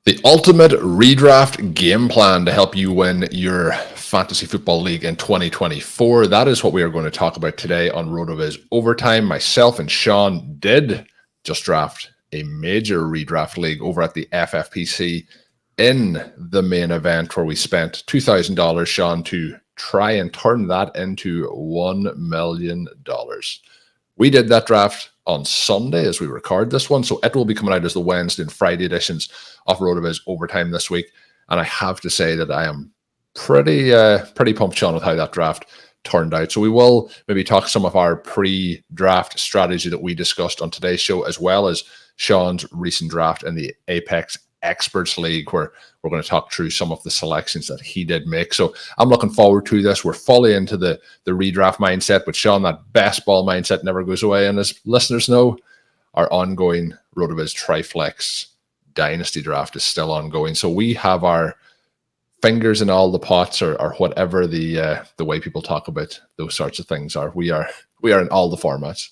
The ultimate redraft game plan to help you win your fantasy football league in 2024. That is what we are going to talk about today on RotoViz Overtime. Myself and Shawn did just draft a major redraft league over at the FFPC in the main event, where we spent $2,000, Shawn, to try and turn that into $1 million. We did that draft on Sunday as we record this one, so it will be coming out as the Wednesday and Friday editions of RotoViz Overtime this week. And I have to say that I am pretty pumped, Shawn, with how that draft turned out. So we will maybe talk some of our pre-draft strategy that we discussed on today's show, as well as Shawn's recent draft in the Apex Experts League, where we're going to talk through some of the selections that he did make. So I'm looking forward to this. We're fully into the redraft mindset, but Shawn, that best ball mindset never goes away. And as listeners know, our ongoing RotoViz Triflex Dynasty draft is still ongoing. So we have our fingers in all the pots, or whatever the way people talk about those sorts of things are. We are in all the formats.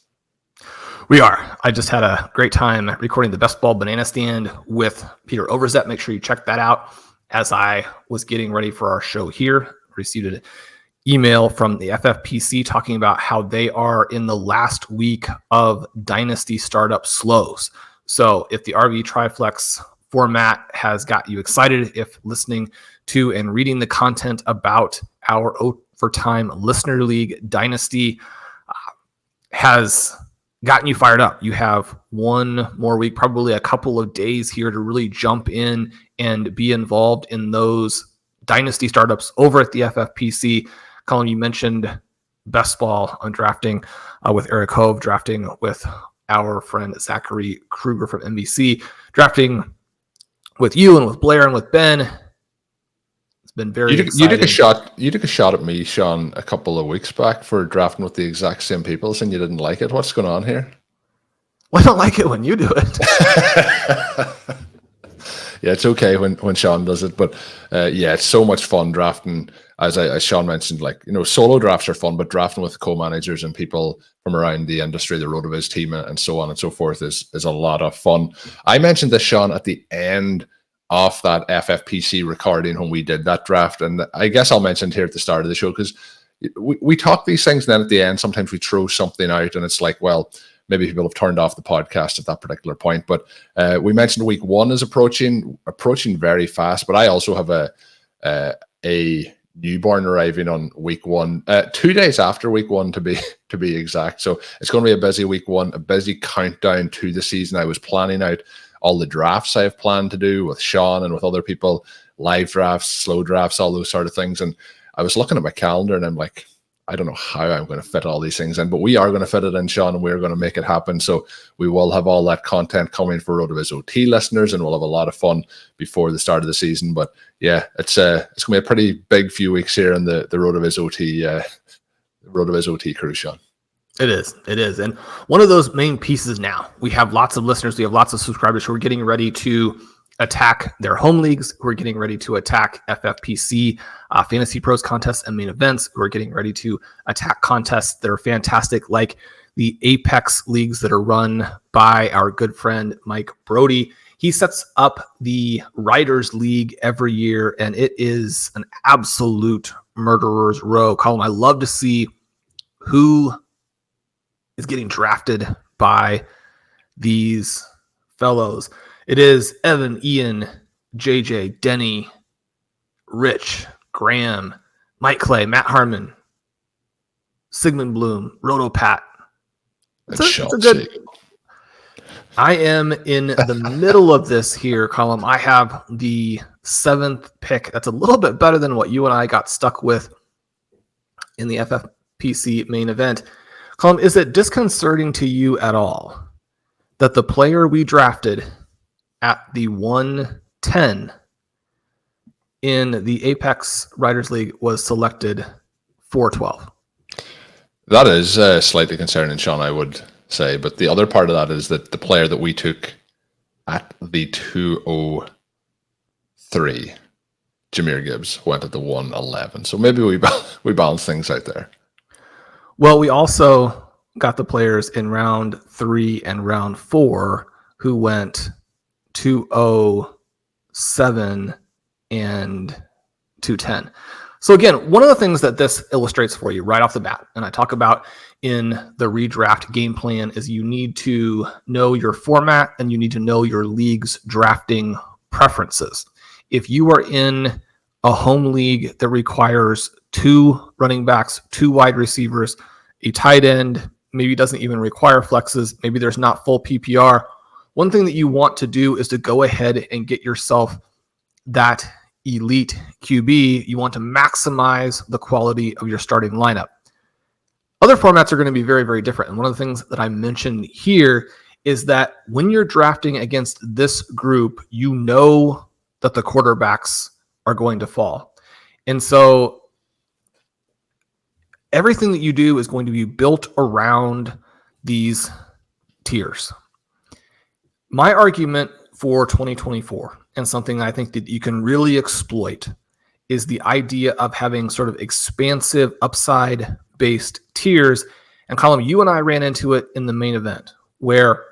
We are. I just had a great time recording the Best Ball Banana Stand with Peter Overzet. Make sure you check that out. As I was getting ready for our show here, received an email from the FFPC talking about how they are in the last week of Dynasty startup slows. So if the RV Triflex format has got you excited, if listening to and reading the content about our Overtime Listener League Dynasty has gotten you fired up, you have one more week, probably a couple of days here to really jump in and be involved in those Dynasty startups over at the FFPC. Colm, you mentioned Best Ball on drafting with Eric Hove, drafting with our friend Zachary Kruger from NBC, drafting with you and with Blair and with Ben. It's been very exciting. You took a shot at me, Shawn, a couple of weeks back for drafting with the exact same people, and you didn't like it. What's going on here? Well, I don't like it when you do it. Yeah, it's okay when Shawn does it, but yeah, it's so much fun drafting. As Shawn mentioned, solo drafts are fun, but drafting with co-managers and people from around the industry, the RotoViz team, and so on and so forth is a lot of fun. I mentioned this, Shawn, at the end of that FFPC recording when we did that draft, and I guess I'll mention it here at the start of the show, because we talk these things, and then at the end sometimes we throw something out and it's like, well, maybe people have turned off the podcast at that particular point. But we mentioned week one is approaching very fast, but I also have a newborn arriving on week one, 2 days after week one to be exact. So it's going to be a busy week one, a busy countdown to the season. I was planning out all the drafts I have planned to do with Shawn and with other people, live drafts, slow drafts, all those sort of things. And I was looking at my calendar and I'm like, I don't know how I'm going to fit all these things in, but we are going to fit it in, Shawn, and we're going to make it happen. So we will have all that content coming for RotoViz OT listeners, and we'll have a lot of fun before the start of the season. But yeah, it's going to be a pretty big few weeks here in the RotoViz OT crew, Shawn. It is. And one of those main pieces now, we have lots of listeners, we have lots of subscribers who are getting ready to attack their home leagues, who are getting ready to attack FFPC Fantasy Pros contests and main events, who are getting ready to attack contests that are fantastic, like the Apex leagues that are run by our good friend Mike Brody. He sets up the Writers League every year, and it is an absolute murderer's row. Colm, I love to see who is getting drafted by these fellows. It is Evan, Ian, JJ, Denny, Rich, Graham, Mike Clay, Matt Harmon, Sigmund Bloom, Roto Pat. It's a good. I am in the middle of this here, Colm. I have the 7th pick. That's a little bit better than what you and I got stuck with in the FFPC main event. Colm, is it disconcerting to you at all that the player we drafted at the 110 in the Apex Writers League was selected 412? That is slightly concerning, Shawn, I would say. But the other part of that is that the player that we took at the 203, Jahmyr Gibbs, went at the 111. So maybe we balance things out there. Well, we also got the players in round 3 and round 4 who went 206 7, and 210. So again, one of the things that this illustrates for you right off the bat, and I talk about in the redraft game plan, is you need to know your format and you need to know your league's drafting preferences. If you are in a home league that requires 2 running backs, 2 wide receivers, a tight end, maybe doesn't even require flexes, maybe there's not full PPR, one thing that you want to do is to go ahead and get yourself that elite QB. You want to maximize the quality of your starting lineup. Other formats are going to be very, very different. And one of the things that I mentioned here is that when you're drafting against this group, you know that the quarterbacks are going to fall. And so everything that you do is going to be built around these tiers. My argument for 2024, and something I think that you can really exploit, is the idea of having sort of expansive upside-based tiers. And Colm, you and I ran into it in the main event, where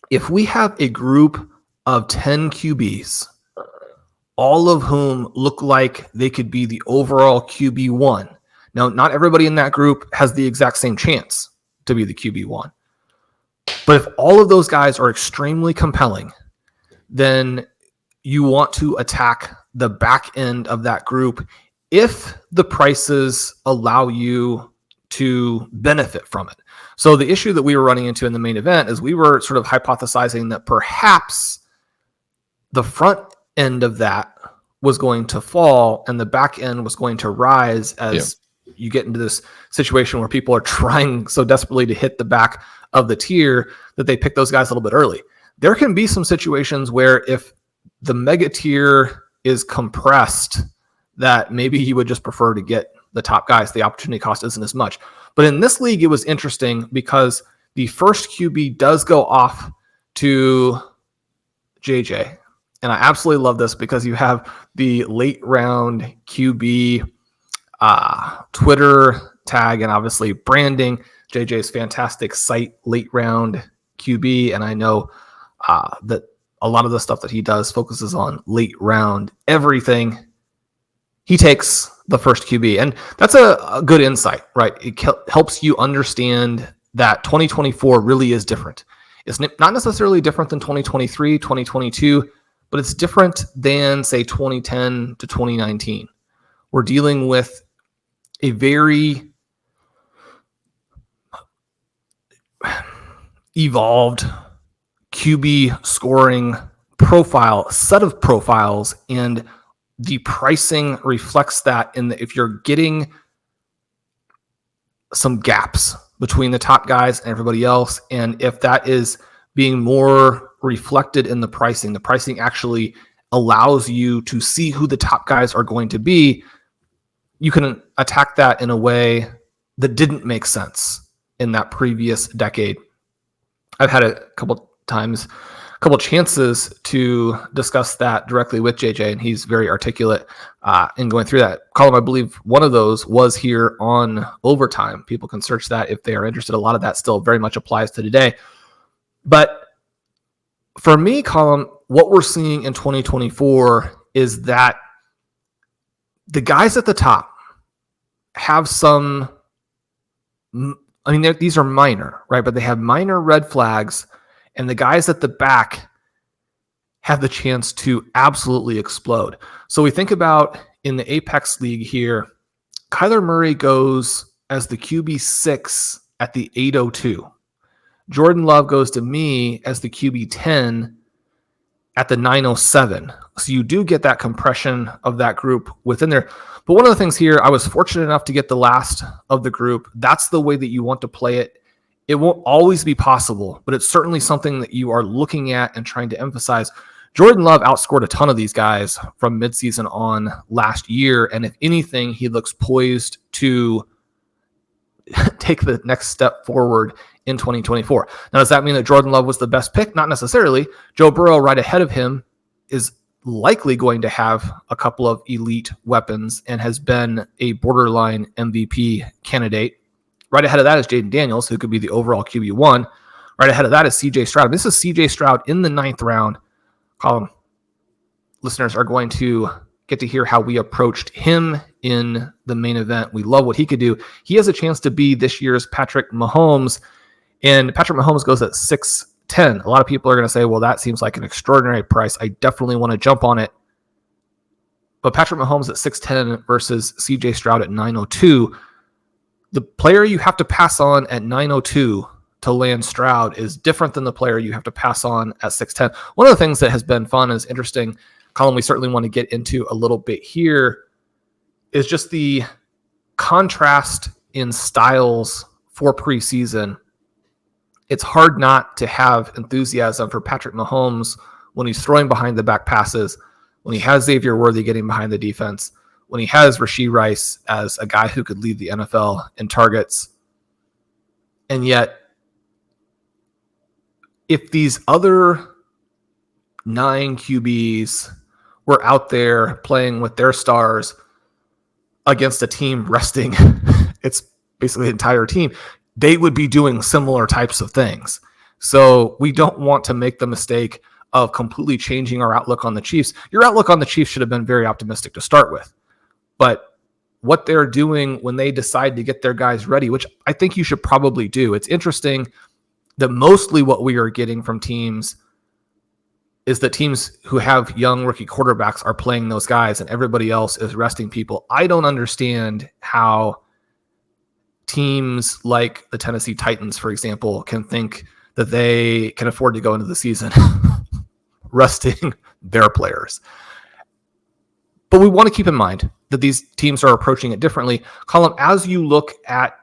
if we have a group of 10 QBs, all of whom look like they could be the overall QB1. Now, not everybody in that group has the exact same chance to be the QB1. But if all of those guys are extremely compelling, then you want to attack the back end of that group if the prices allow you to benefit from it. So the issue that we were running into in the main event is we were sort of hypothesizing that perhaps the front end of that was going to fall and the back end was going to rise as you get into this situation where people are trying so desperately to hit the back of the tier that they pick those guys a little bit early. There can be some situations where if the mega tier is compressed, that maybe you would just prefer to get the top guys. The opportunity cost isn't as much. But in this league, it was interesting because the first QB does go off to JJ. And I absolutely love this because you have the late round QB Twitter tag and obviously branding. JJ's fantastic site, late round QB. And I know that a lot of the stuff that he does focuses on late round everything. He takes the first QB. And that's a good insight, right? It helps you understand that 2024 really is different. It's not necessarily different than 2023, 2022, but it's different than, say, 2010 to 2019. We're dealing with a very evolved QB scoring profile, set of profiles, and the pricing reflects that in that if you're getting some gaps between the top guys and everybody else, and if that is being more reflected in the pricing actually allows you to see who the top guys are going to be, you can attack that in a way that didn't make sense in that previous decade. I've had a couple chances to discuss that directly with JJ, and he's very articulate in going through that. Colm, I believe one of those was here on Overtime. People can search that if they are interested. A lot of that still very much applies to today. But for me, Colm, what we're seeing in 2024 is that the guys at the top have some, I mean, these are minor, right? But they have minor red flags, and the guys at the back have the chance to absolutely explode. So we think about in the Apex League here, Kyler Murray goes as the QB6 at the 802. Jordan Love goes to me as the QB10 at the 907. So you do get that compression of that group within there. But one of the things here, I was fortunate enough to get the last of the group. That's the way that you want to play it. It won't always be possible, but it's certainly something that you are looking at and trying to emphasize. Jordan Love outscored a ton of these guys from midseason on last year. And if anything, he looks poised to take the next step forward in 2024. Now, does that mean that Jordan Love was the best pick? Not necessarily. Joe Burrow, right ahead of him, is likely going to have a couple of elite weapons and has been a borderline MVP candidate. Right ahead of that is Jaden Daniels, who could be the overall QB1. Right ahead of that is CJ Stroud. This is CJ Stroud in the 9th round. Colm, listeners are going to get to hear how we approached him in the main event. We love what he could do. He has a chance to be this year's Patrick Mahomes, and Patrick Mahomes goes at 6'10". A lot of people are going to say, well, that seems like an extraordinary price. I definitely want to jump on it. But Patrick Mahomes at 6'10" versus CJ Stroud at 9'02", the player you have to pass on at 9'02" to land Stroud is different than the player you have to pass on at 6'10". One of the things that has been fun and is interesting, Colm, we certainly want to get into a little bit here, is just the contrast in styles for preseason. It's hard not to have enthusiasm for Patrick Mahomes when he's throwing behind the back passes, when he has Xavier Worthy getting behind the defense, when he has Rashee Rice as a guy who could lead the NFL in targets. And yet, if these other 9 QBs were out there playing with their stars against a team resting it's basically the entire team, they would be doing similar types of things. So we don't want to make the mistake of completely changing our outlook on the Chiefs. Your outlook on the Chiefs should have been very optimistic to start with. But what they're doing when they decide to get their guys ready, which I think you should probably do. It's interesting that mostly what we are getting from teams is that teams who have young rookie quarterbacks are playing those guys and everybody else is resting people. I don't understand how teams like the Tennessee Titans, for example, can think that they can afford to go into the season resting their players. But we want to keep in mind that these teams are approaching it differently. Colm, as you look at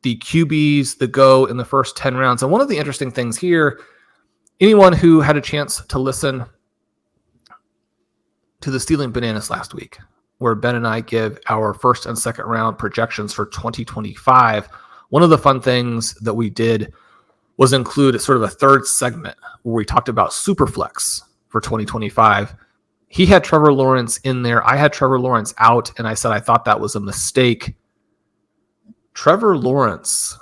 the QBs that go in the first 10 rounds, and one of the interesting things here, anyone who had a chance to listen to the Stealing Bananas last week, where Ben and I give our first and second round projections for 2025, one of the fun things that we did was include sort of a third segment where we talked about Superflex for 2025. He had Trevor Lawrence in there. I had Trevor Lawrence out, and I said I thought that was a mistake. Trevor Lawrence.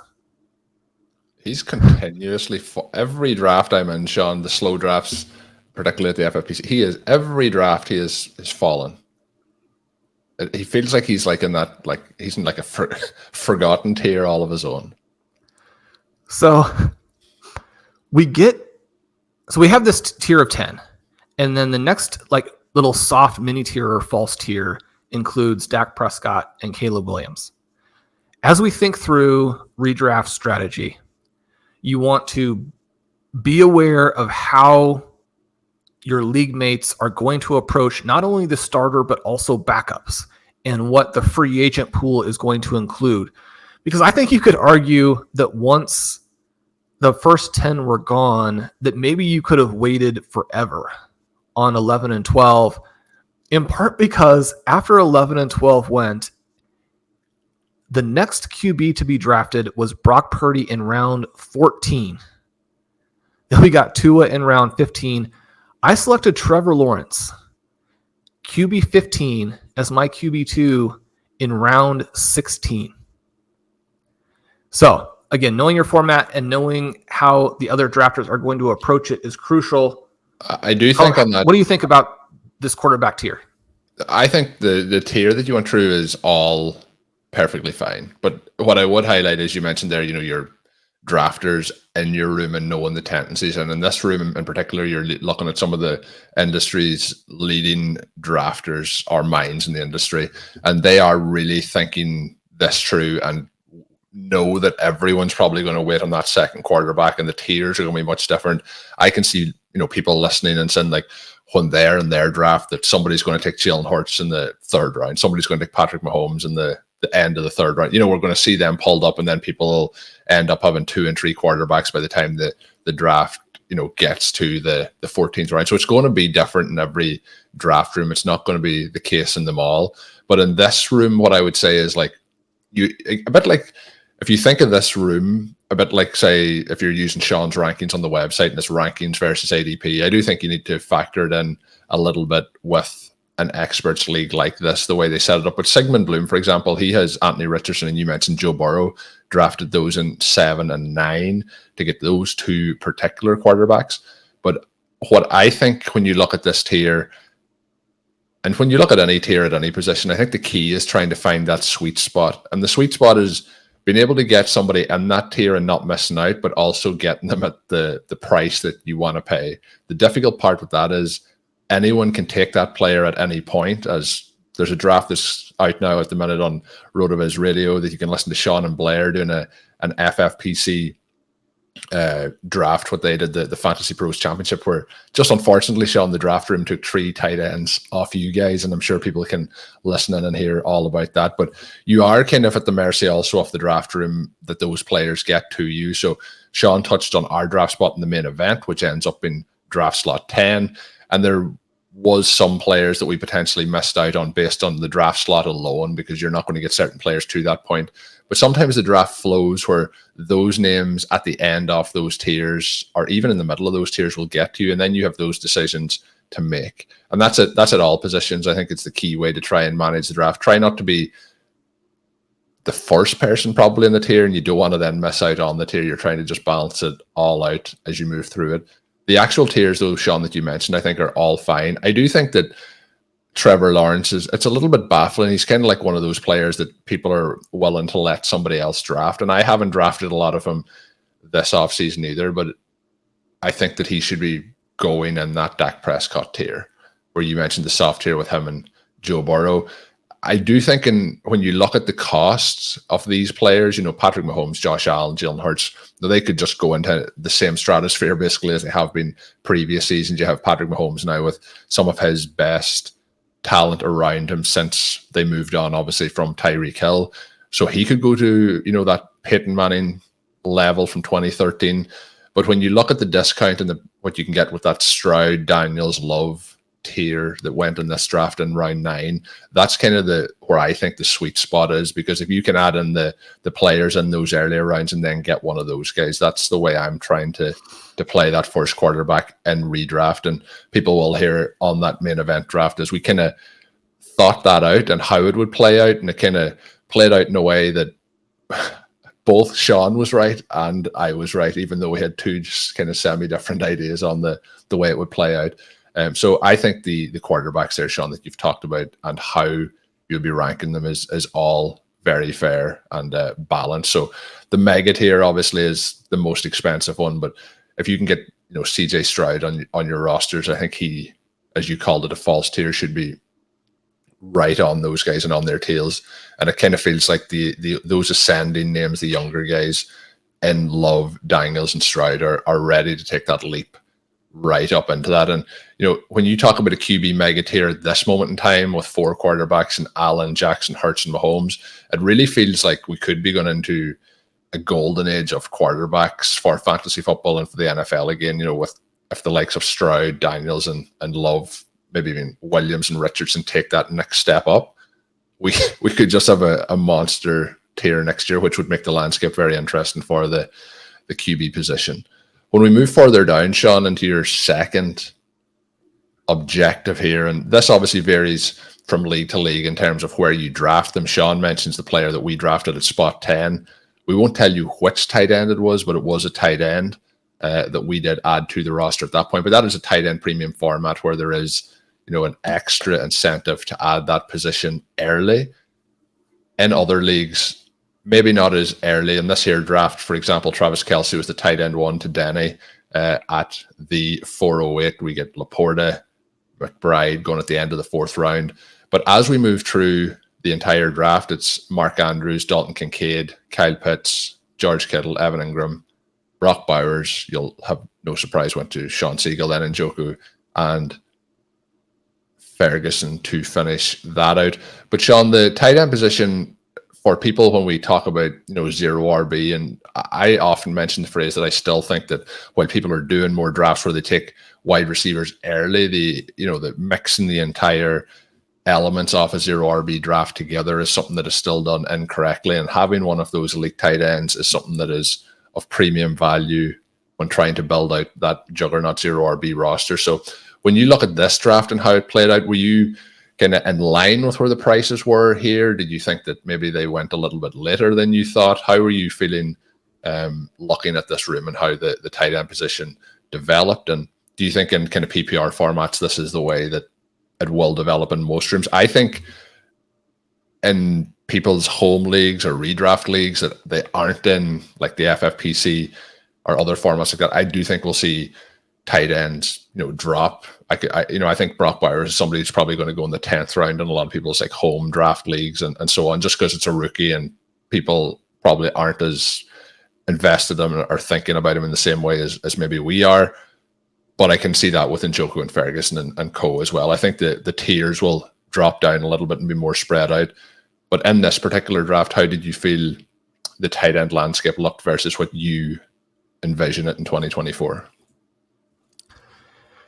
He's continuously, every draft I'm in, Shawn, the slow drafts, particularly at the FFPC, every draft he is fallen. He feels like he's like in that, like he's in like a forgotten tier all of his own. So we have this tier of 10, and then the next like little soft mini tier or false tier includes Dak Prescott and Caleb Williams. As we think through redraft strategy, you want to be aware of how your league mates are going to approach not only the starter, but also backups and what the free agent pool is going to include. Because I think you could argue that once the first 10 were gone, that maybe you could have waited forever on 11 and 12, in part because after 11 and 12 went, the next QB to be drafted was Brock Purdy in round 14. Then we got Tua in round 15. I selected Trevor Lawrence, QB 15, as my QB2 in round 16. So, again, knowing your format and knowing how the other drafters are going to approach it is crucial. I do think on that. What do you think about this quarterback tier? I think the tier that you went through is all perfectly fine. But what I would highlight is you mentioned there, your drafters in your room and knowing the tendencies. And in this room in particular, you're looking at some of the industry's leading drafters or minds in the industry, and they are really thinking this through and know that everyone's probably going to wait on that second quarterback, and the tiers are going to be much different. I can see, people listening and saying, like, when they're in their draft, that somebody's going to take Jalen Hurts in the third round, somebody's going to take Patrick Mahomes in the end of the third round. We're going to see them pulled up, and then people will end up having 2 and 3 quarterbacks by the time the draft gets to the 14th round. So it's going to be different in every draft room. It's not going to be the case in them all. But in this room, what I would say is, like, a bit like, if you think of this room a bit like, say, if you're using Shawn's rankings on the website and it's rankings versus ADP, I do think you need to factor it in a little bit with an experts league like this, the way they set it up. But Sigmund Bloom, for example, he has Anthony Richardson, and you mentioned Joe Burrow, drafted those in 7 and 9 to get those 2 particular quarterbacks. But what I think when you look at this tier, And when you look at any tier at any position, I think the key is trying to find that sweet spot. And the sweet spot is being able to get somebody in that tier and not missing out, but also getting them at the price that you want to pay. The difficult part with that is anyone can take that player at any point, as there's a draft that's out now at the minute on RotoViz Radio that you can listen to Shawn and Blair doing an FFPC draft, what they did, the Fantasy Pros Championship, where just unfortunately, Shawn, the draft room took 3 tight ends off you guys, and I'm sure people can listen in and hear all about that. But you are kind of at the mercy also of the draft room that those players get to you. So Shawn touched on our draft spot in the main event, which ends up in draft slot 10, and there was some players that we potentially missed out on based on the draft slot alone, because you're not going to get certain players to that point. But sometimes the draft flows where those names at the end of those tiers, or even in the middle of those tiers, will get to you, and then you have those decisions to make. And that's at all positions. I think it's the key way to try and manage the draft. Try not to be the first person probably in the tier, and you don't want to then miss out on the tier. You're trying to just balance it all out as you move through it. The actual tiers, though, Shawn, that you mentioned, I think are all fine. I do think that Trevor Lawrence it's a little bit baffling. He's kind of like one of those players that people are willing to let somebody else draft. And I haven't drafted a lot of him this offseason either, but I think that he should be going in that Dak Prescott tier, where you mentioned the soft tier with him and Joe Burrow. I do think when you look at the costs of these players, Patrick Mahomes, Josh Allen, Jalen Hurts, they could just go into the same stratosphere basically as they have been previous seasons. You have Patrick Mahomes now with some of his best talent around him since they moved on, obviously, from Tyreek Hill. So he could go to, that Peyton Manning level from 2013. But when you look at the discount and what you can get with that Stroud, Daniels, Love tier that went in this draft in round 9, that's kind of where I think the sweet spot is, because if you can add in the players in those earlier rounds and then get one of those guys, that's the way I'm trying to play that first quarterback in redraft. And people will hear on that main event draft as we kind of thought that out and how it would play out, and it kind of played out in a way that both Shawn was right and I was right, even though we had two just kind of semi-different ideas on the way it would play out. So I think the quarterbacks there, Shawn, that you've talked about and how you'll be ranking them is all very fair and balanced. So the mega tier obviously is the most expensive one, but if you can get CJ Stroud on your rosters, I think he, as you called it, a false tier, should be right on those guys and on their tails. And it kind of feels like those ascending names, the younger guys in Love, Daniels, and Stroud are ready to take that leap right up into that. And when you talk about a QB mega tier at this moment in time with 4 quarterbacks and Allen, Jackson, Hurts, and Mahomes, it really feels like we could be going into a golden age of quarterbacks for fantasy football and for the NFL again. With if the likes of Stroud, Daniels, and Love, maybe even Williams and Richardson take that next step up, we could just have a monster tier next year, which would make the landscape very interesting for the QB position. When we move further down, Shawn, into your second objective here, and this obviously varies from league to league in terms of where you draft them. Shawn mentions the player that we drafted at spot 10. We won't tell you which tight end it was, but it was a tight end that we did add to the roster at that point. But that is a tight end premium format where there is, an extra incentive to add that position early. In other leagues, maybe not as early. In this here draft, for example, Travis Kelce was the tight end 1 to Denny at the 408. We get Laporta, McBride going at the end of the 4th round. But as we move through the entire draft, it's Mark Andrews, Dalton Kincaid, Kyle Pitts, George Kittle, Evan Ingram, Brock Bowers. You'll have no surprise went to Shawn Siegele, then Njoku, and Ferguson to finish that out. But Shawn, the tight end position for people, when we talk about zero RB, and I often mention the phrase that I still think that while people are doing more drafts where they take wide receivers early, the mixing the entire elements of a zero RB draft together is something that is still done incorrectly, and having one of those elite tight ends is something that is of premium value when trying to build out that juggernaut zero RB roster. So when you look at this draft and how it played out, were you kind of in line with where the prices were here? Did you think that maybe they went a little bit later than you thought? How were you feeling looking at this room and how the tight end position developed? And do you think in kind of PPR formats, this is the way that it will develop in most rooms. I think in people's home leagues or redraft leagues that they aren't in, like the FFPC or other formats like that, I do think we'll see tight ends, drop. I think Brock Bowers is somebody who's probably going to go in the 10th round in a lot of people's like home draft leagues and so on, just because it's a rookie and people probably aren't as invested in him or thinking about him in the same way as maybe we are. But I can see that with Njoku and Ferguson and co as well. I think the tiers will drop down a little bit and be more spread out. But in this particular draft, how did you feel the tight end landscape looked versus what you envision it in 2024?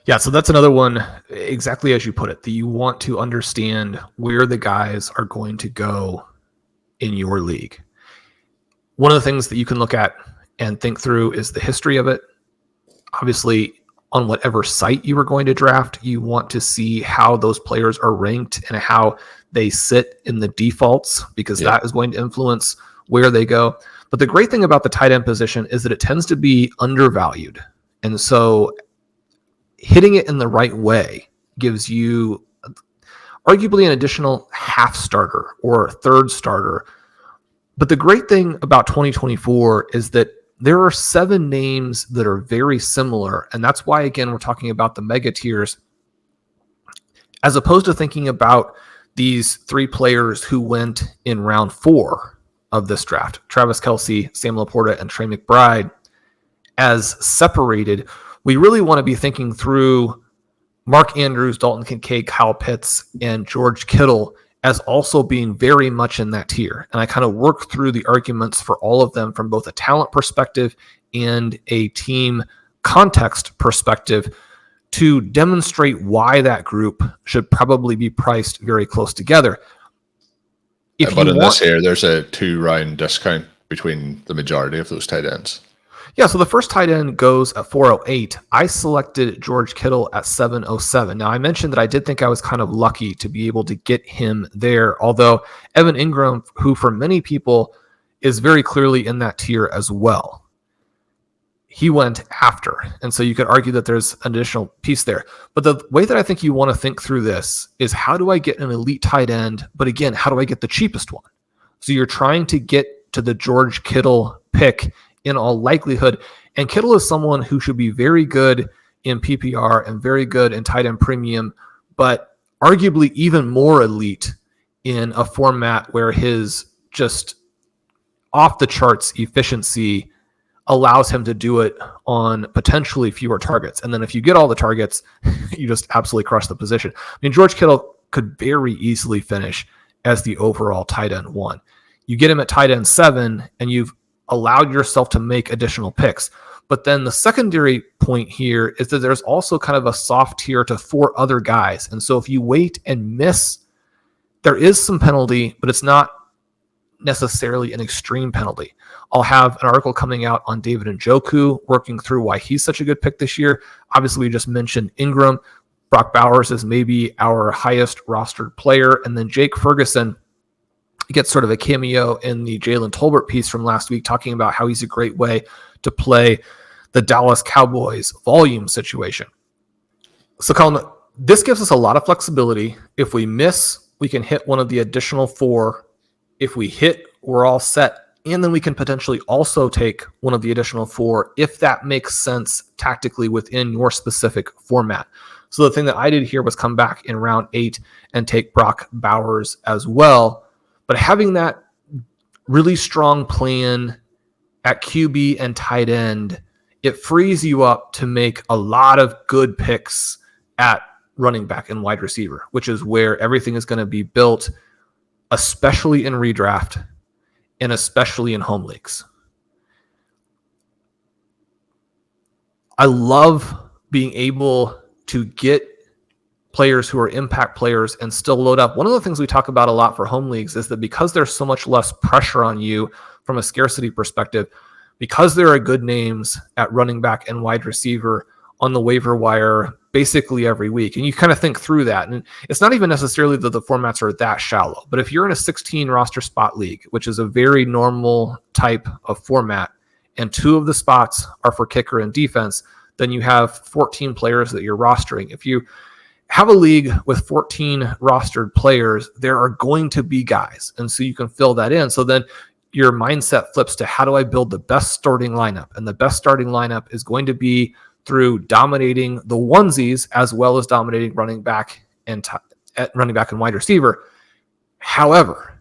Yeah, so that's another one, exactly as you put it, that you want to understand where the guys are going to go in your league. One of the things that you can look at and think through is the history of it. Obviously, on whatever site you are going to draft, you want to see how those players are ranked and how they sit in the defaults, because that is going to influence where they go. But the great thing about the tight end position is that it tends to be undervalued. And so hitting it in the right way gives you arguably an additional half starter or third starter. But the great thing about 2024 is that there are 7 names that are very similar. And that's why, again, we're talking about the mega tiers, as opposed to thinking about these 3 players who went in round 4 of this draft, Travis Kelce, Sam Laporta, and Trey McBride, as separated. We really want to be thinking through Mark Andrews, Dalton Kincaid, Kyle Pitts, and George Kittle as also being very much in that tier. And I kind of work through the arguments for all of them from both a talent perspective and a team context perspective to demonstrate why that group should probably be priced very close together. But in this here, there's a 2-round discount between the majority of those tight ends. Yeah, so the first tight end goes at 408. I selected George Kittle at 707. Now, I mentioned that I did think I was kind of lucky to be able to get him there, although Evan Ingram, who for many people is very clearly in that tier as well, he went after. And so you could argue that there's an additional piece there. But the way that I think you want to think through this is, how do I get an elite tight end? But again, how do I get the cheapest one? So you're trying to get to the George Kittle pick in all likelihood. And Kittle is someone who should be very good in PPR and very good in tight end premium, but arguably even more elite in a format where his just off the charts efficiency allows him to do it on potentially fewer targets. And then if you get all the targets, you just absolutely crush the position. I mean, George Kittle could very easily finish as the overall tight end 1. You get him at tight end 7 and you've allowed yourself to make additional picks. But then the secondary point here is that there's also kind of a soft tier to 4 other guys. And so if you wait and miss, there is some penalty, but it's not necessarily an extreme penalty. I'll have an article coming out on David Njoku, working through why he's such a good pick this year. Obviously, we just mentioned Ingram. Brock Bowers is maybe our highest rostered player. And then Jake Ferguson gets sort of a cameo in the Jalen Tolbert piece from last week, talking about how he's a great way to play the Dallas Cowboys volume situation. So Colm, this gives us a lot of flexibility. If we miss, we can hit one of the additional 4. If we hit, we're all set. And then we can potentially also take one of the additional 4 if that makes sense tactically within your specific format. So the thing that I did here was come back in round 8 and take Brock Bowers as well. But having that really strong plan at QB and tight end, it frees you up to make a lot of good picks at running back and wide receiver, which is where everything is going to be built, especially in redraft and especially in home leagues. I love being able to get players who are impact players and still load up. One of the things we talk about a lot for home leagues is that because there's so much less pressure on you from a scarcity perspective, because there are good names at running back and wide receiver on the waiver wire basically every week, and you kind of think through that, and it's not even necessarily that the formats are that shallow, but if you're in a 16 roster spot league, which is a very normal type of format, and 2 of the spots are for kicker and defense, then you have 14 players that you're rostering. If you have a league with 14 rostered players, there are going to be guys. And so you can fill that in. So then your mindset flips to, how do I build the best starting lineup? And the best starting lineup is going to be through dominating the onesies as well as dominating running back and wide receiver. However,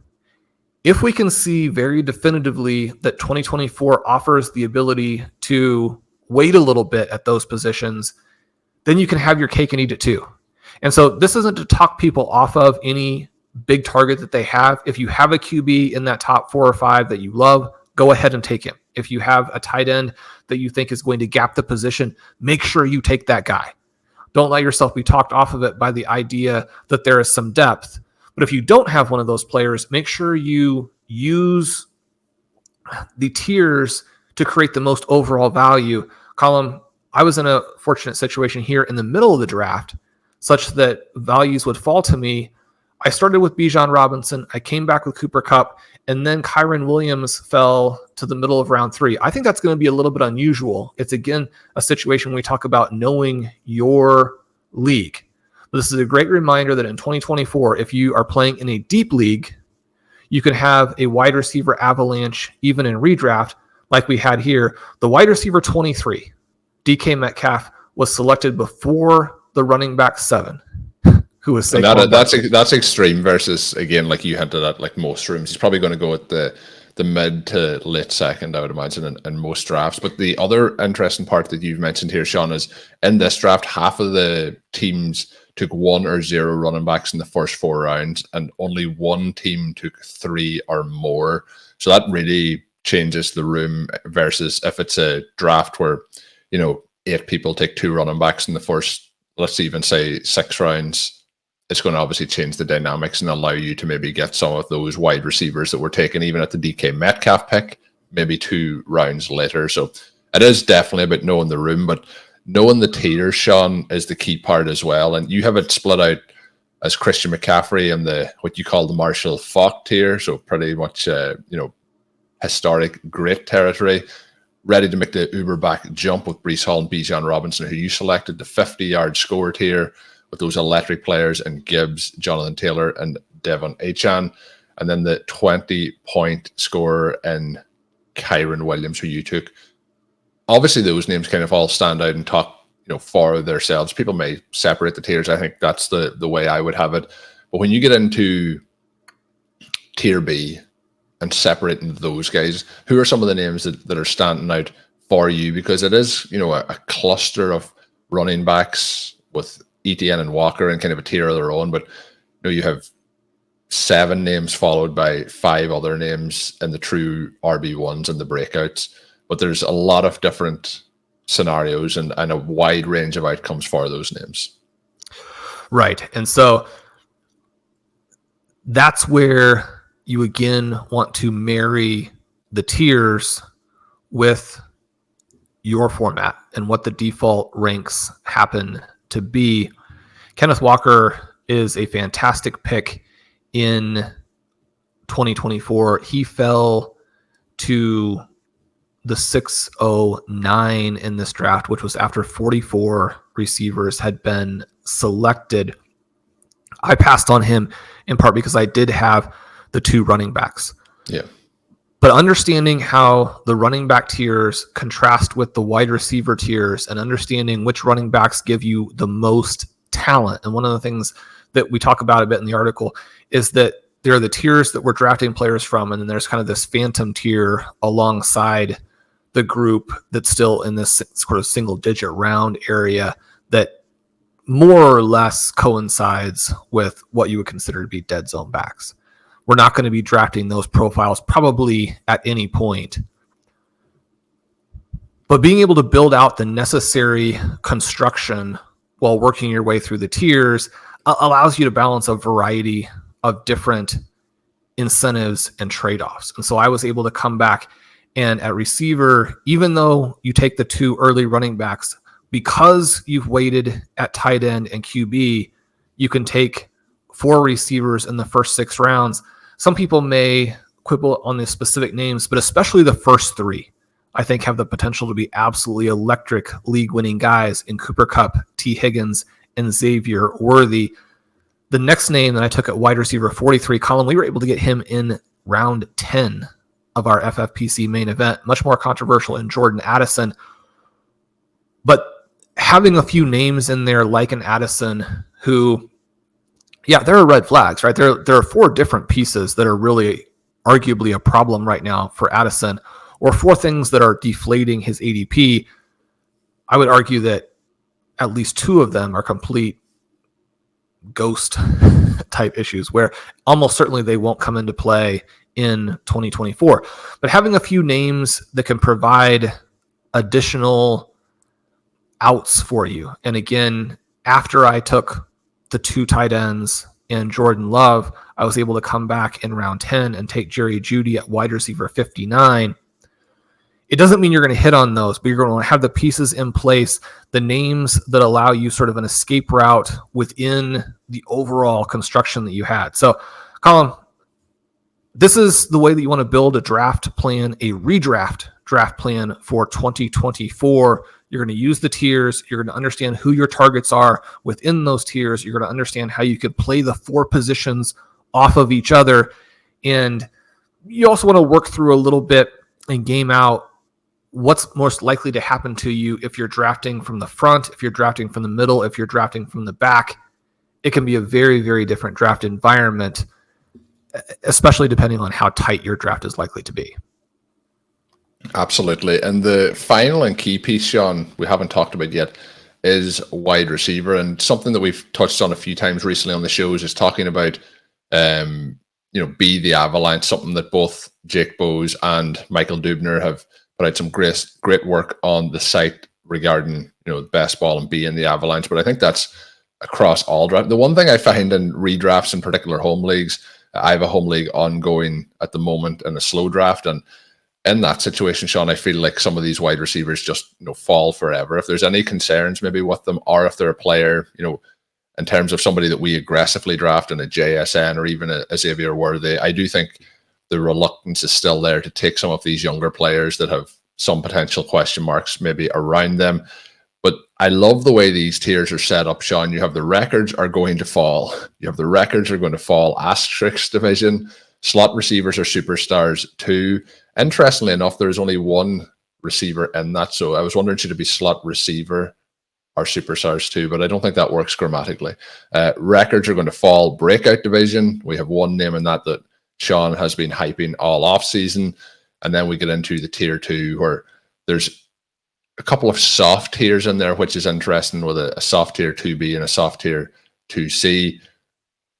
if we can see very definitively that 2024 offers the ability to wait a little bit at those positions, then you can have your cake and eat it too. And so this isn't to talk people off of any big target that they have. If you have a QB in that top 4 or 5 that you love, go ahead and take him. If you have a tight end that you think is going to gap the position, make sure you take that guy. Don't let yourself be talked off of it by the idea that there is some depth. But if you don't have one of those players, make sure you use the tiers to create the most overall value. Colm, I was in a fortunate situation here in the middle of the draft such that values would fall to me. I started with Bijan Robinson. I came back with Cooper Kupp, and then Kyren Williams fell to the middle of round 3. I think that's going to be a little bit unusual. It's, again, a situation when we talk about knowing your league. But this is a great reminder that in 2024, if you are playing in a deep league, you can have a wide receiver avalanche, even in redraft, like we had here. The wide receiver 23, DK Metcalf, was selected before the running back 7. Who was that's extreme versus, again, like you hinted at, like most rooms. He's probably going to go at the mid to late second, I would imagine, in most drafts. But the other interesting part that you've mentioned here, Shawn, is in this draft, half of the teams took 1 or 0 running backs in the first 4 rounds, and only one team took 3 or more. So that really changes the room versus if it's a draft where, 8 people take 2 running backs in the first, let's even say 6 rounds. It's going to obviously change the dynamics and allow you to maybe get some of those wide receivers that were taken even at the DK Metcalf pick, maybe 2 rounds later. So it is definitely about knowing the room, but knowing the tiers, Shawn, is the key part as well. And you have it split out as Christian McCaffrey and what you call the Marshall Faulk tier. So pretty much, historic great territory, ready to make the Uber back jump with Breece Hall and Bijan Robinson, who you selected, the 50-yard score tier with those electric players and Gibbs, Jonathan Taylor, and Devon Achane, and then the 20-point scorer in Kyren Williams, who you took. Obviously, those names kind of all stand out and talk, for themselves. People may separate the tiers. I think that's the way I would have it. But when you get into tier B and separating those guys, who are some of the names that are standing out for you? Because it is, a cluster of running backs with ETN and Walker and kind of a tier of their own. But, you have 7 names followed by 5 other names in the true RB1s and the breakouts. But there's a lot of different scenarios and a wide range of outcomes for those names. Right. And so that's where you again want to marry the tiers with your format and what the default ranks happen to be. Kenneth Walker is a fantastic pick in 2024. He fell to the 609 in this draft, which was after 44 receivers had been selected. I passed on him in part because I did have the 2 running backs. Yeah. But understanding how the running back tiers contrast with the wide receiver tiers and understanding which running backs give you the most talent. And one of the things that we talk about a bit in the article is that there are the tiers that we're drafting players from, and then there's kind of this phantom tier alongside the group that's still in this sort of single digit round area that more or less coincides with what you would consider to be dead zone backs. We're not going to be drafting those profiles probably at any point. But being able to build out the necessary construction while working your way through the tiers allows you to balance a variety of different incentives and trade-offs. And so I was able to come back and at receiver, even though you take the 2 early running backs, because you've waited at tight end and QB, you can take 4 receivers in the first 6 rounds. Some people may quibble on the specific names, but especially the first 3, I think have the potential to be absolutely electric league-winning guys in Cooper Kupp, T. Higgins, and Xavier Worthy. The next name that I took at wide receiver 43, Colm, we were able to get him in round 10 of our FFPC main event. Much more controversial in Jordan Addison. But having a few names in there like an Addison who, yeah, there are red flags, right? There are 4 different pieces that are really arguably a problem right now for Addison, or 4 things that are deflating his ADP. I would argue that at least 2 of them are complete ghost type issues where almost certainly they won't come into play in 2024. But having a few names that can provide additional outs for you. And again, after I took the 2 tight ends and Jordan Love, I was able to come back in round 10 and take Jerry Jeudy at wide receiver 59. It doesn't mean you're going to hit on those, but you're going to have the pieces in place, the names that allow you sort of an escape route within the overall construction that you had. So, Colm, this is the way that you want to build a draft plan, a redraft draft plan for 2024. You're going to use the tiers. You're going to understand who your targets are within those tiers. You're going to understand how you could play the 4 positions off of each other. And you also want to work through a little bit and game out what's most likely to happen to you if you're drafting from the front, if you're drafting from the middle, if you're drafting from the back. It can be a very, very different draft environment, especially depending on how tight your draft is likely to be. Absolutely. And the final and key piece, Shawn, we haven't talked about yet, is wide receiver. And something that we've touched on a few times recently on the shows is talking about, be the Avalanche, something that both Jake Bowes and Michael Dubner have put out some great work on the site regarding, best ball and being the Avalanche. But I think that's across all draft. The one thing I find in redrafts, in particular home leagues, I have a home league ongoing at the moment and a slow draft. And in that situation, Shawn, I feel like some of these wide receivers just, fall forever. If there's any concerns maybe with them, or if they're a player, in terms of somebody that we aggressively draft in a JSN or even a Xavier Worthy, I do think the reluctance is still there to take some of these younger players that have some potential question marks maybe around them. But I love the way these tiers are set up, Shawn. You have the records are going to fall. You have the records are going to fall asterisk division. Slot receivers are superstars 2. Interestingly enough, there's only 1 receiver in that. So I was wondering, should it be slot receiver or superstars 2? But I don't think that works grammatically. Records are going to fall. Breakout division, we have 1 name in that Shawn has been hyping all off season. And then we get into the tier 2 where there's a couple of soft tiers in there, which is interesting, with a soft tier 2B and a soft tier 2C.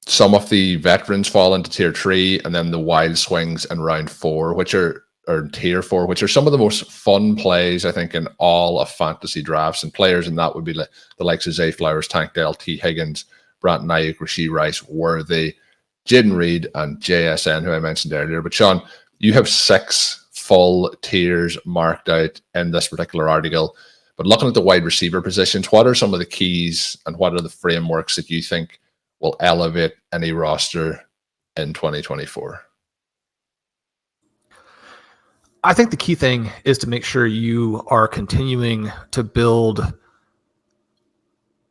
Some of the veterans fall into tier 3, and then the wild swings in round 4, which are tier 4, which are some of the most fun plays, I think, in all of fantasy drafts. And players in that would be the likes of Zay Flowers, Tank Dell, T. Higgins, Brandon Ayuk, Rashee Rice, Worthy, Jaden Reed, and JSN, who I mentioned earlier. But Shawn, you have 6 full tiers marked out in this particular article. But looking at the wide receiver positions, what are some of the keys and what are the frameworks that you think will elevate any roster in 2024? I think the key thing is to make sure you are continuing to build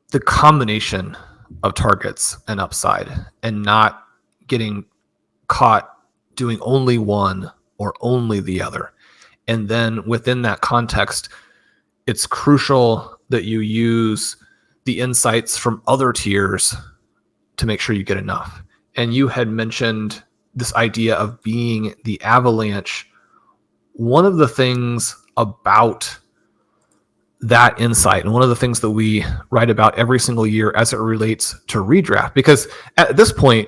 the combination of targets and upside, and not getting caught doing only one or only the other. And then within that context, it's crucial that you use the insights from other tiers to make sure you get enough. And you had mentioned this idea of being the Avalanche. One of the things about that insight, and one of the things that we write about every single year as it relates to redraft, because at this point,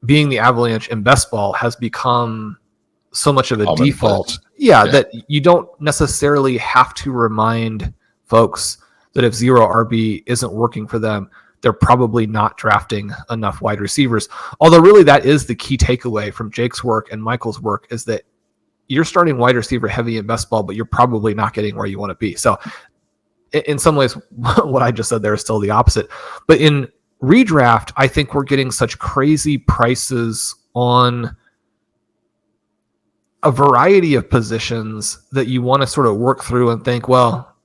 being the Avalanche in best ball has become so much of a default. Yeah, that you don't necessarily have to remind folks that if zero RB isn't working for them, they're probably not drafting enough wide receivers. Although really that is the key takeaway from Jake's work and Michael's work, is that you're starting wide receiver heavy in best ball, but you're probably not getting where you want to be. So in some ways, what I just said there is still the opposite. But in redraft, I think we're getting such crazy prices on a variety of positions that you want to sort of work through and think, well,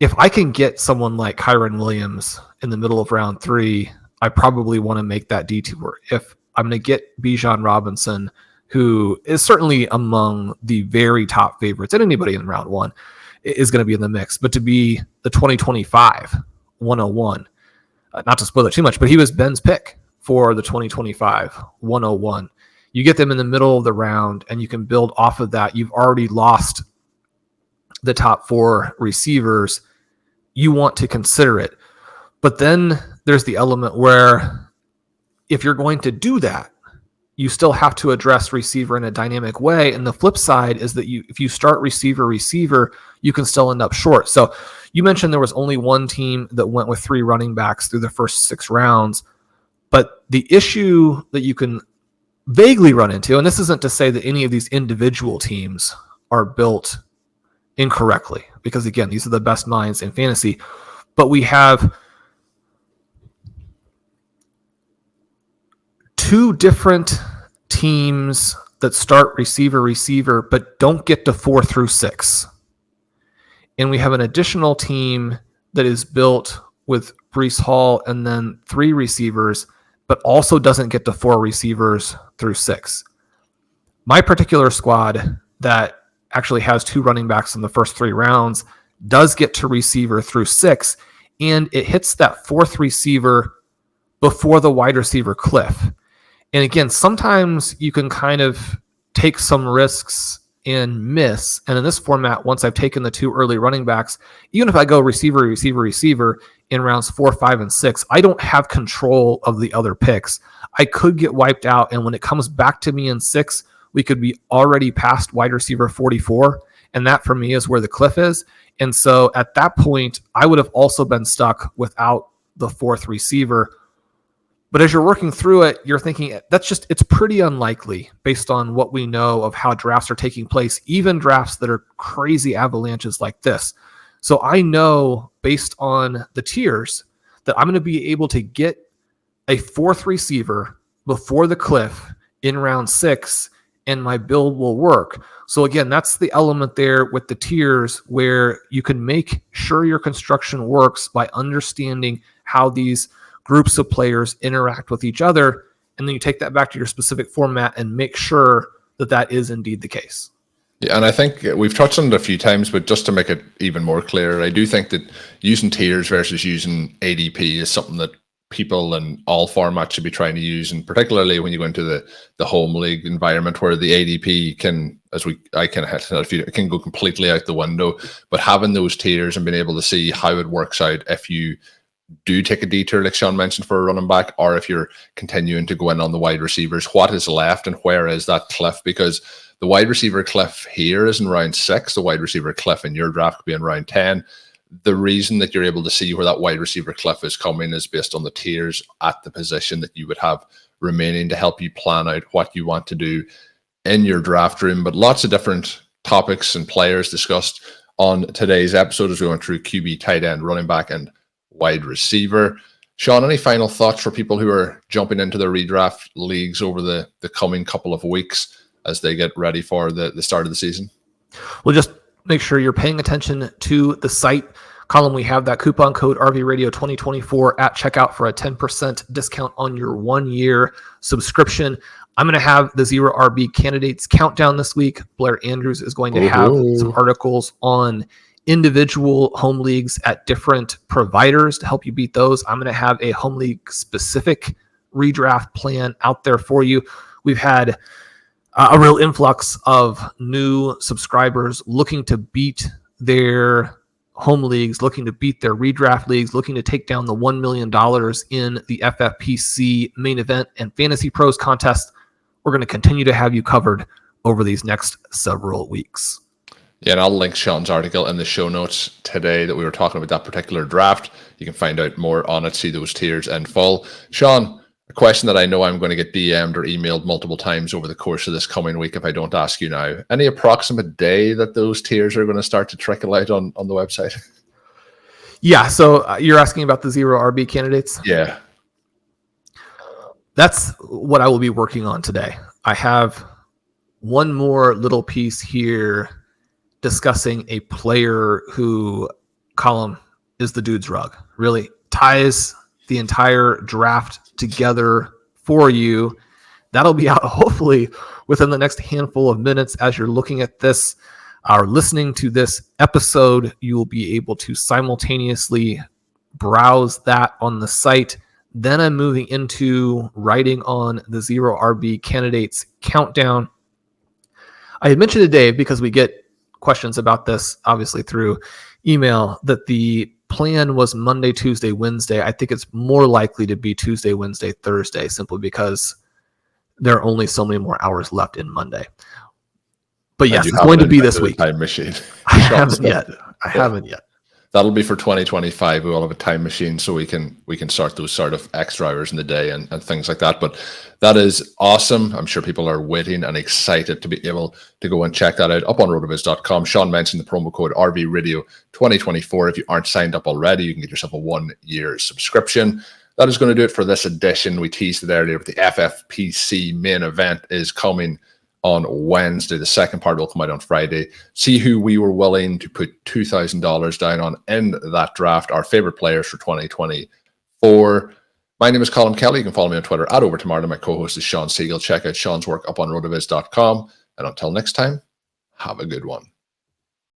if I can get someone like Kyron Williams in the middle of round 3, I probably want to make that detour. If I'm going to get Bijan Robinson, who is certainly among the very top favorites, and anybody in round 1 is going to be in the mix, but to be the 2025 101, not to spoil it too much, but he was Ben's pick for the 2025 101. You get them in the middle of the round and you can build off of that. You've already lost the top 4 receivers. You want to consider it. But then there's the element where if you're going to do that, you still have to address receiver in a dynamic way. And the flip side is that if you start receiver, you can still end up short. So you mentioned there was only one team that went with 3 running backs through the first 6 rounds. But the issue that you can vaguely run into, and this isn't to say that any of these individual teams are built incorrectly, because again, these are the best minds in fantasy, but we have 2 different teams that start receiver, but don't get to 4 through 6. And we have an additional team that is built with Breece Hall and then 3 receivers, but also doesn't get to 4 receivers through 6. My particular squad that actually has 2 running backs in the first 3 rounds does get to receiver through 6, and it hits that 4th receiver before the wide receiver cliff. And again, sometimes you can kind of take some risks and miss. And in this format, once I've taken the 2 early running backs, even if I go receiver in rounds 4, 5, and 6, I don't have control of the other picks. I could get wiped out. And when it comes back to me in 6, we could be already past wide receiver 44. And that for me is where the cliff is. And so at that point, I would have also been stuck without the 4th receiver. But as you're working through it, you're thinking it's pretty unlikely based on what we know of how drafts are taking place, even drafts that are crazy avalanches like this. So I know based on the tiers that I'm going to be able to get a 4th receiver before the cliff in round 6, and my build will work. So again, that's the element there with the tiers where you can make sure your construction works by understanding how these groups of players interact with each other, and then you take that back to your specific format and make sure that that is indeed the case. Yeah, and I think we've touched on it a few times, but just to make it even more clear, I do think that using tiers versus using ADP is something that people in all formats should be trying to use, and particularly when you go into the home league environment where the ADP can go completely out the window. But having those tiers and being able to see how it works out if you do take a detour, like Shawn mentioned, for a running back, or if you're continuing to go in on the wide receivers, what is left and where is that cliff? Because the wide receiver cliff here is in round 6. The wide receiver cliff in your draft could be in round 10. The reason that you're able to see where that wide receiver cliff is coming is based on the tiers at the position that you would have remaining to help you plan out what you want to do in your draft room. But lots of different topics and players discussed on today's episode as we went through QB, tight end, running back, and wide receiver. Shawn, any final thoughts for people who are jumping into their redraft leagues over the coming couple of weeks as they get ready for the start of the season? Well, just make sure you're paying attention to the site. Colm, we have that coupon code RVRadio 2024 at checkout for a 10% discount on your 1-year subscription. I'm going to have the Zero RB candidates countdown this week. Blair Andrews is going to have some articles on individual home leagues at different providers to help you beat those. I'm going to have a home league specific redraft plan out there for you. We've had a real influx of new subscribers looking to beat their home leagues, looking to beat their redraft leagues, looking to take down the $1 million in the FFPC Main Event and Fantasy Pros contest. We're going to continue to have you covered over these next several weeks. Yeah, and I'll link Shawn's article in the show notes today that we were talking about that particular draft. You can find out more on it, see those tiers in full. Shawn, a question that I know I'm going to get DM'd or emailed multiple times over the course of this coming week if I don't ask you now. Any approximate day that those tiers are going to start to trickle out on the website? Yeah, so you're asking about the Zero RB candidates? Yeah. That's what I will be working on today. I have one more little piece here discussing a player who Colm is the dude's rug. Really ties the entire draft together for you. That'll be out hopefully within the next handful of minutes. As you're looking at this or listening to this episode, you will be able to simultaneously browse that on the site. Then I'm moving into writing on the Zero RB candidates countdown. I had mentioned to Dave, because we get questions about this obviously through email, that the plan was Monday, Tuesday, Wednesday. I think it's more likely to be Tuesday, Wednesday, Thursday, simply because there are only so many more hours left in Monday. But yes, it's going to be this week. Time machine. I haven't yet. That'll be for 2025. We will have a time machine so we can start those sort of extra hours in the day and things like that. But that is awesome. I'm sure people are waiting and excited to be able to go and check that out up on rotoviz.com. Shawn mentioned the promo code RVRadio 2024. If you aren't signed up already, you can get yourself a 1-year subscription. That is going to do it for this edition. We teased it earlier, but the FFPC main event is coming on Wednesday. The second part will come out on Friday. See who we were willing to put $2,000 down on in that draft, our favorite players for 2024. My name is Colm Kelly. You can follow me on Twitter at @OverTomorrow. My co-host is Shawn Siegele. Check out Shawn's work up on rotoviz.com. And until next time, have a good one.